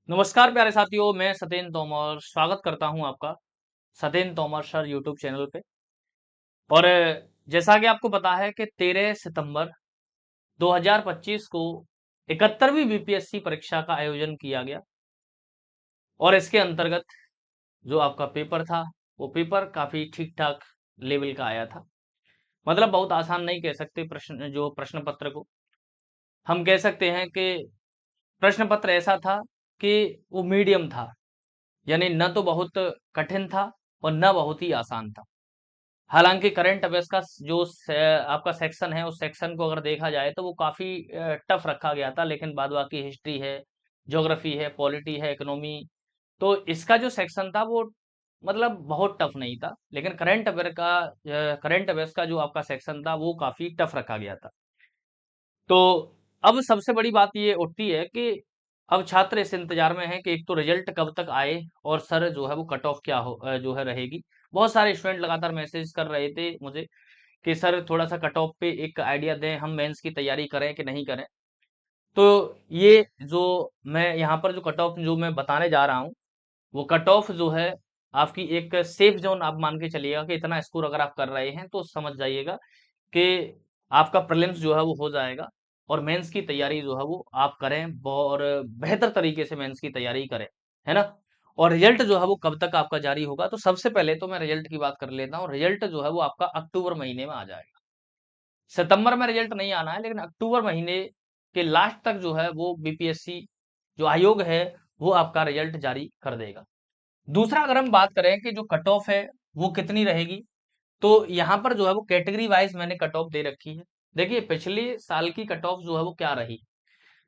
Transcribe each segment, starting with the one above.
नमस्कार प्यारे साथियों, मैं सतेंद्र तोमर स्वागत करता हूं आपका Satendra Tomar sir YouTube channel पे। और जैसा कि आपको पता है कि 13 सितंबर 2025 को 71वीं बीपीएससी परीक्षा का आयोजन किया गया। और इसके अंतर्गत जो आपका पेपर था वो पेपर काफी ठीक ठाक लेवल का आया था। मतलब बहुत आसान नहीं कह सकते प्रश्न पत्र को। हम कह सकते हैं कि प्रश्न पत्र ऐसा था कि वो मीडियम था, यानी न तो बहुत कठिन था और न बहुत ही आसान था। हालाँकि करंट अफेयर्स का आपका सेक्शन है, उस सेक्शन को अगर देखा जाए तो वो काफ़ी टफ रखा गया था, लेकिन बाद बाकी हिस्ट्री है, ज्योग्राफी है, पॉलिटी है, इकोनॉमी, तो इसका जो सेक्शन था वो मतलब बहुत टफ नहीं था। लेकिन करंट अफेयर्स का जो आपका सेक्शन था वो काफ़ी टफ रखा गया था। तो अब सबसे बड़ी बात ये उठती है कि अब छात्र इस इंतजार में हैं कि एक तो रिजल्ट कब तक आए और सर जो है वो कट ऑफ जो है रहेगी। बहुत सारे स्टूडेंट लगातार मैसेज कर रहे थे मुझे कि सर थोड़ा सा कट ऑफ पे एक आइडिया दें, हम मेंस की तैयारी करें कि नहीं करें। तो ये जो मैं यहाँ पर जो कट ऑफ जो मैं बताने जा रहा हूँ, वो कट ऑफ जो है आपकी एक सेफ जोन आप मान के चलिएगा कि इतना स्कोर अगर आप कर रहे हैं तो समझ जाइएगा कि आपका प्रीलिम्स जो है वो हो जाएगा और मेंस की तैयारी जो है वो आप करें और बेहतर तरीके से मेंस की तैयारी करें, है ना? और रिजल्ट जो है वो कब तक आपका जारी होगा? तो सबसे पहले तो मैं रिजल्ट की बात कर लेता हूँ। रिजल्ट जो है वो आपका अक्टूबर महीने में आ जाएगा। सितंबर में रिजल्ट नहीं आना है, लेकिन अक्टूबर महीने के लास्ट तक जो है वो बीपीएससी जो आयोग है वो आपका रिजल्ट जारी कर देगा। दूसरा अगर हम बात करें कि जो कट ऑफ है वो कितनी रहेगी, तो यहाँ पर जो है वो कैटेगरी वाइज मैंने कट ऑफ दे रखी है। देखिए पिछले साल की कट ऑफ जो है वो क्या रही।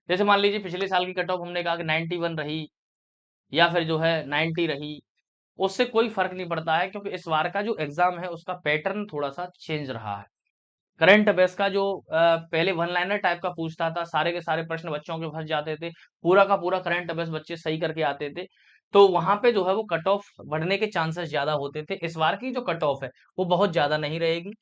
जैसे मान लीजिए पिछले साल की कट ऑफ हमने कहा कि 91 रही या फिर जो है 90 रही, उससे कोई फर्क नहीं पड़ता है, क्योंकि इस बार का जो एग्जाम है उसका पैटर्न थोड़ा सा चेंज रहा है। करंट अफेयर्स का जो पहले वन लाइनर टाइप का पूछता था, सारे के सारे प्रश्न बच्चों के फंस जाते थे, पूरा का पूरा करंट अफेयर्स बच्चे सही करके आते थे, तो वहां पे जो है वो कट ऑफ बढ़ने के चांसेस ज्यादा होते थे। इस बार की जो कट ऑफ है वो बहुत ज्यादा नहीं रहेगी।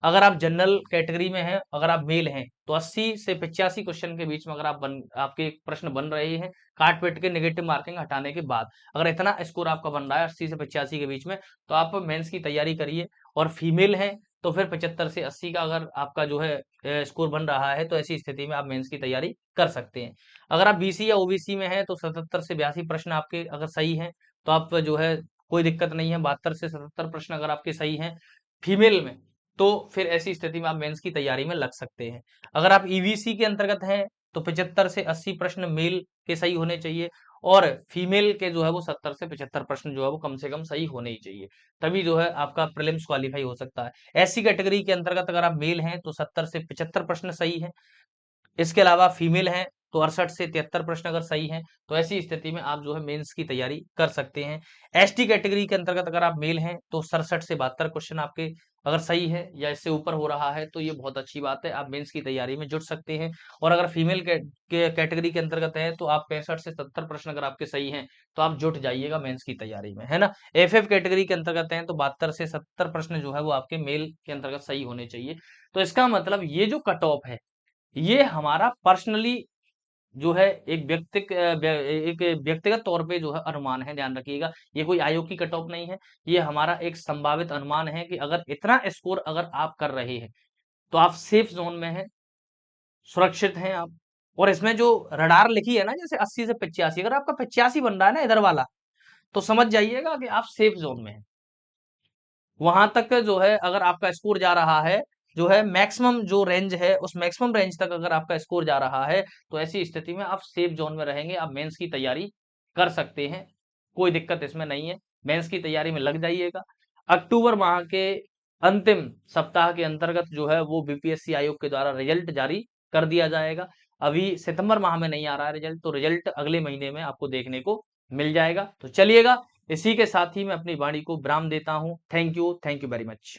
अगर आप जनरल कैटेगरी में हैं, अगर आप मेल हैं, तो 80 से 85 क्वेश्चन के बीच में अगर आपके प्रश्न बन रहे हैं, काट पीट के नेगेटिव मार्किंग हटाने के बाद, अगर इतना स्कोर आपका बन रहा है 80 से 85 के बीच में, तो आप मेंस की तैयारी करिए। और फीमेल हैं तो फिर 75 से 80 का अगर आपका जो है स्कोर बन रहा है, तो ऐसी स्थिति में आप मेंस की तैयारी कर सकते हैं। अगर आप बीसी या ओबीसी में हैं तो 77 से 82 प्रश्न आपके अगर सही हैं, तो आप जो है कोई दिक्कत नहीं है। 72 से 77 प्रश्न अगर आपके सही हैं फीमेल में, तो फिर ऐसी स्थिति में आप मेंस की तैयारी में लग सकते हैं। अगर आप ईवीसी के अंतर्गत हैं तो 75 से 80 प्रश्न मेल के सही होने चाहिए, और फीमेल के जो है वो 70 से 75 प्रश्न जो है वो कम से कम सही होने ही चाहिए। तभी जो है आपका प्रीलिम्स क्वालीफाई हो सकता है। एससी कैटेगरी के अंतर्गत अगर आप मेल हैं तो 70 से 75 प्रश्न सही हैं। इसके अलावा फीमेल हैं तो 68 से 73 प्रश्न अगर सही हैं, तो ऐसी स्थिति में आप जो है मेंस की तैयारी कर सकते हैं। एसटी कैटेगरी के अंतर्गत अगर आप मेल हैं तो 67 से 72 क्वेश्चन आपके अगर सही है या इससे ऊपर हो रहा है, तो ये बहुत अच्छी बात है, आप मेंस की तैयारी में जुट सकते हैं। और अगर फीमेल के कैटेगरी के अंतर्गत है तो आप 65 से 70 प्रश्न अगर आपके सही हैं, तो आप जुट जाइएगा मेंस की तैयारी में, है ना? एफएफ कैटेगरी के अंतर्गत हैं तो 72 से 70 प्रश्न जो है वो आपके मेल के अंतर्गत सही होने चाहिए। तो इसका मतलब ये जो कट ऑफ है, ये हमारा पर्सनली जो है एक व्यक्तिगत तौर पे जो है अनुमान है, ध्यान रखिएगा। ये कोई आयोग की कट ऑफ नहीं है, ये हमारा एक संभावित अनुमान है कि अगर इतना स्कोर अगर आप कर रहे हैं तो आप सेफ जोन में हैं, सुरक्षित हैं आप। और इसमें जो रडार लिखी है ना, जैसे 80 से 85, अगर आपका 85 बन रहा है ना इधर वाला, तो समझ जाइएगा कि आप सेफ जोन में हैं। वहां तक जो है अगर आपका स्कोर जा रहा है, जो है मैक्सिमम जो रेंज है उस मैक्सिमम रेंज तक अगर आपका स्कोर जा रहा है, तो ऐसी स्थिति में आप सेफ जोन में रहेंगे, आप मेंस की तैयारी कर सकते हैं। कोई दिक्कत इसमें नहीं है, मेंस की तैयारी में लग जाइएगा। अक्टूबर माह के अंतिम सप्ताह के अंतर्गत जो है वो बीपीएससी आयोग के द्वारा रिजल्ट जारी कर दिया जाएगा। अभी सितंबर माह में नहीं आ रहा है रिजल्ट, तो रिजल्ट अगले महीने में आपको देखने को मिल जाएगा। तो चलिएगा, इसी के साथ ही मैं अपनी वाणी को विराम देता हूँ। Thank you very much.